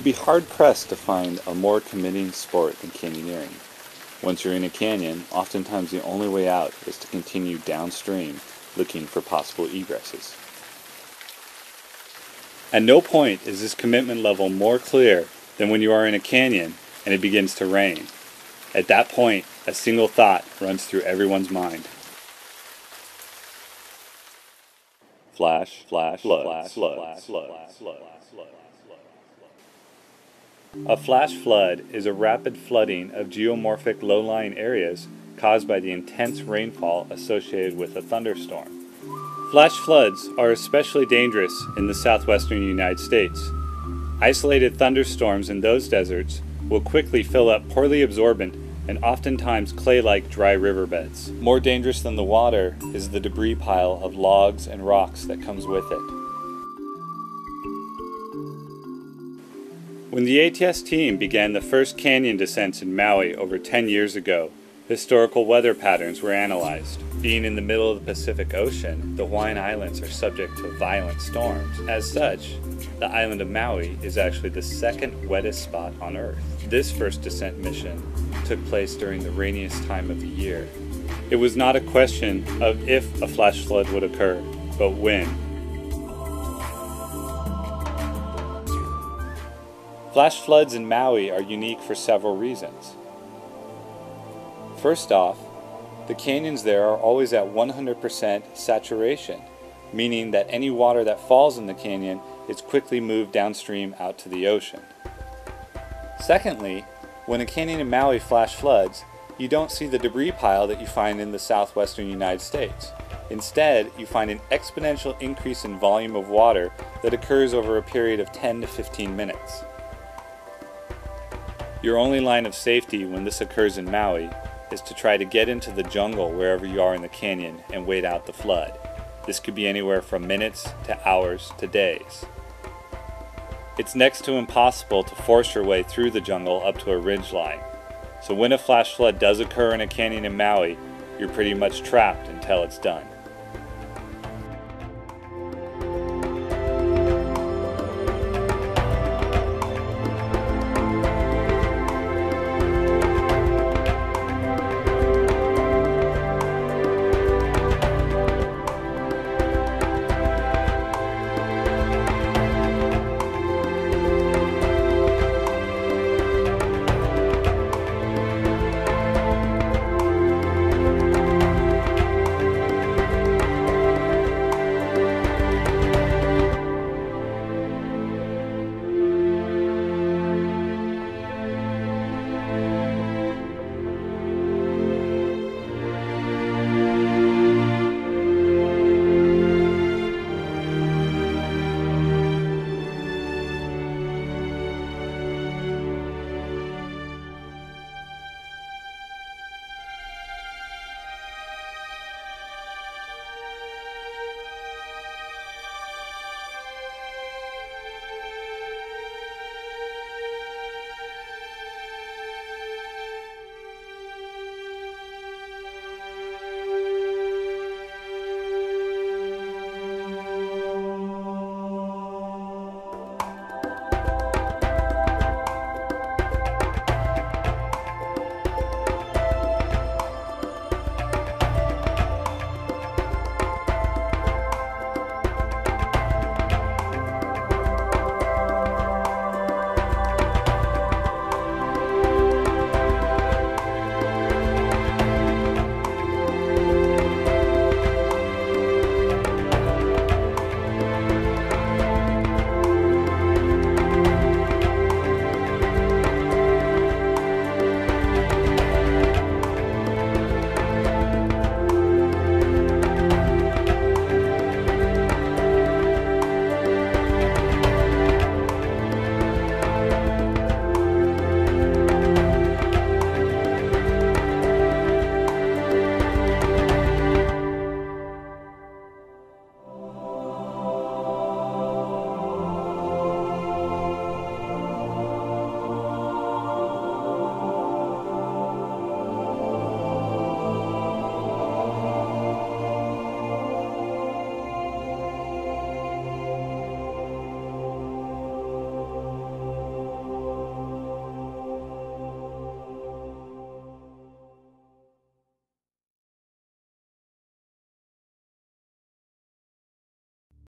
would be hard-pressed to find a more committing sport than canyoneering. Once you're in a canyon, oftentimes the only way out is to continue downstream looking for possible egresses. At no point is this commitment level more clear than when you are in a canyon and it begins to rain. At that point, a single thought runs through everyone's mind. Flash, flash, flood, flash, flood, flood, flood. A flash flood is a rapid flooding of geomorphic low-lying areas caused by the intense rainfall associated with a thunderstorm. Flash floods are especially dangerous in the southwestern United States. Isolated thunderstorms in those deserts will quickly fill up poorly absorbent and oftentimes clay-like dry riverbeds. More dangerous than the water is the debris pile of logs and rocks that comes with it. When the ATS team began the first canyon descents in Maui over 10 years ago, historical weather patterns were analyzed. Being in the middle of the Pacific Ocean, the Hawaiian Islands are subject to violent storms. As such, the island of Maui is actually the second wettest spot on Earth. This first descent mission took place during the rainiest time of the year. It was not a question of if a flash flood would occur, but when. Flash floods in Maui are unique for several reasons. First off, the canyons there are always at 100% saturation, meaning that any water that falls in the canyon is quickly moved downstream out to the ocean. Secondly, when a canyon in Maui flash floods, you don't see the debris pile that you find in the southwestern United States. Instead, you find an exponential increase in volume of water that occurs over a period of 10 to 15 minutes. Your only line of safety when this occurs in Maui is to try to get into the jungle wherever you are in the canyon and wait out the flood. This could be anywhere from minutes to hours to days. It's next to impossible to force your way through the jungle up to a ridgeline. So when a flash flood does occur in a canyon in Maui, you're pretty much trapped until it's done.